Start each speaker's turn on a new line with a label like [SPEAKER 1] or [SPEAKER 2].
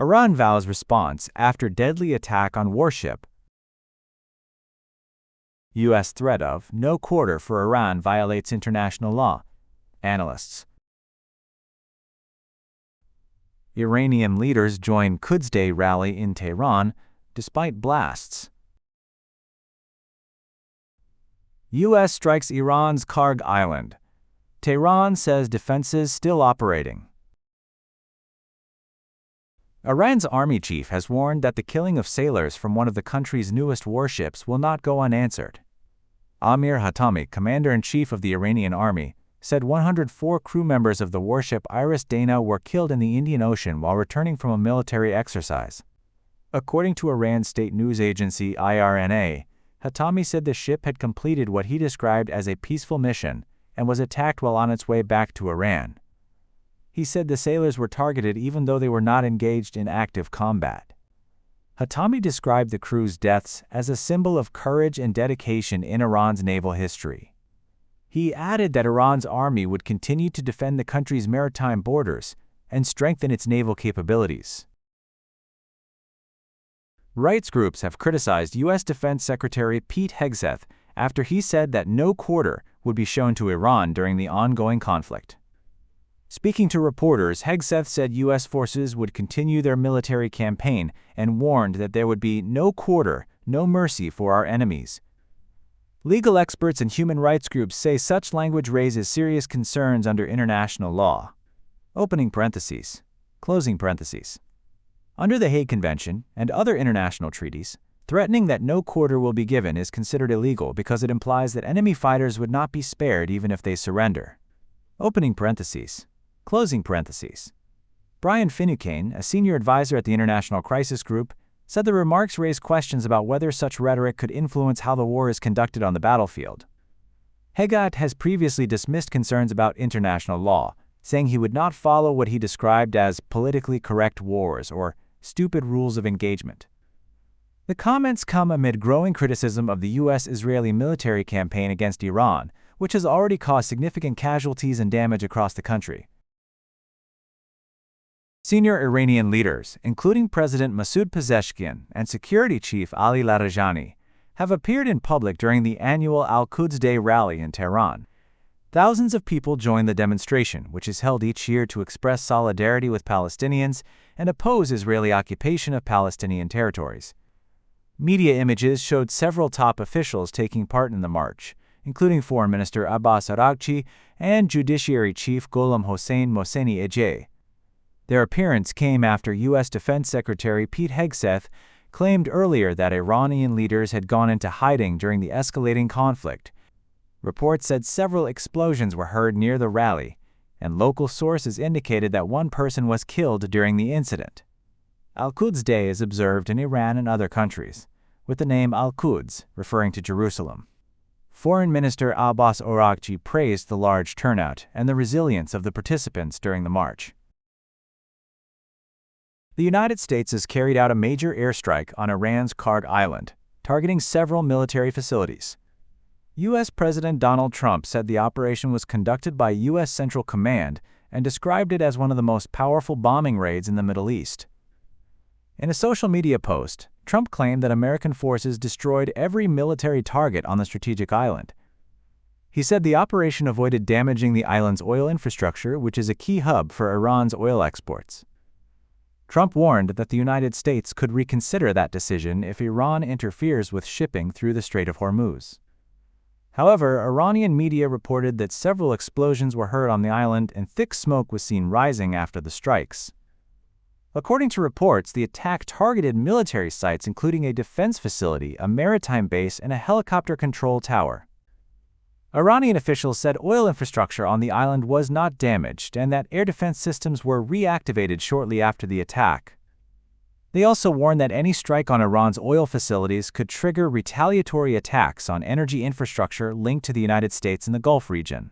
[SPEAKER 1] Iran vows response after deadly attack on warship. U.S. threat of no quarter for Iran violates international law. Analysts. Iranian leaders join Quds Day rally in Tehran, despite blasts. U.S. strikes Iran's Karg Island. Tehran says defenses still operating. Iran's army chief has warned that the killing of sailors from one of the country's newest warships will not go unanswered. Amir Hatami, commander-in-chief of the Iranian army, said 104 crew members of the warship Iris Dana were killed in the Indian Ocean while returning from a military exercise. According to Iran's state news agency IRNA, Hatami said the ship had completed what he described as a peaceful mission and was attacked while on its way back to Iran. He said the sailors were targeted even though they were not engaged in active combat. Hatami described the crew's deaths as a symbol of courage and dedication in Iran's naval history. He added that Iran's army would continue to defend the country's maritime borders and strengthen its naval capabilities. Rights groups have criticized U.S. Defense Secretary Pete Hegseth after he said that no quarter would be shown to Iran during the ongoing conflict. Speaking to reporters, Hegseth said U.S. forces would continue their military campaign and warned that there would be no quarter, no mercy for our enemies. Legal experts and human rights groups say such language raises serious concerns under international law. Opening parentheses. Closing parentheses. Under the Hague Convention and other international treaties, threatening that no quarter will be given is considered illegal because it implies that enemy fighters would not be spared even if they surrender. Opening parentheses. Closing parentheses. Brian Finucane, a senior advisor at the International Crisis Group, said the remarks raised questions about whether such rhetoric could influence how the war is conducted on the battlefield. Hegseth has previously dismissed concerns about international law, saying he would not follow what he described as politically correct wars or stupid rules of engagement. The comments come amid growing criticism of the U.S.-Israeli military campaign against Iran, which has already caused significant casualties and damage across the country. Senior Iranian leaders, including President Masoud Pezeshkian and Security Chief Ali Larijani, have appeared in public during the annual Al-Quds Day rally in Tehran. Thousands of people joined the demonstration, which is held each year to express solidarity with Palestinians and oppose Israeli occupation of Palestinian territories. Media images showed several top officials taking part in the march, including Foreign Minister Abbas Araghchi and Judiciary Chief Gholam Hossein Mohseni-Ejei. Their appearance came after U.S. Defense Secretary Pete Hegseth claimed earlier that Iranian leaders had gone into hiding during the escalating conflict. Reports said several explosions were heard near the rally, and local sources indicated that one person was killed during the incident. Al-Quds Day is observed in Iran and other countries, with the name Al-Quds referring to Jerusalem. Foreign Minister Abbas Araghchi praised the large turnout and the resilience of the participants during the march. The United States has carried out a major airstrike on Iran's Karg Island, targeting several military facilities. U.S. President Donald Trump said the operation was conducted by U.S. Central Command and described it as one of the most powerful bombing raids in the Middle East. In a social media post, Trump claimed that American forces destroyed every military target on the strategic island. He said the operation avoided damaging the island's oil infrastructure, which is a key hub for Iran's oil exports. Trump warned that the United States could reconsider that decision if Iran interferes with shipping through the Strait of Hormuz. However, Iranian media reported that several explosions were heard on the island and thick smoke was seen rising after the strikes. According to reports, the attack targeted military sites including a defense facility, a maritime base, and a helicopter control tower. Iranian officials said oil infrastructure on the island was not damaged and that air defense systems were reactivated shortly after the attack. They also warned that any strike on Iran's oil facilities could trigger retaliatory attacks on energy infrastructure linked to the United States in the Gulf region.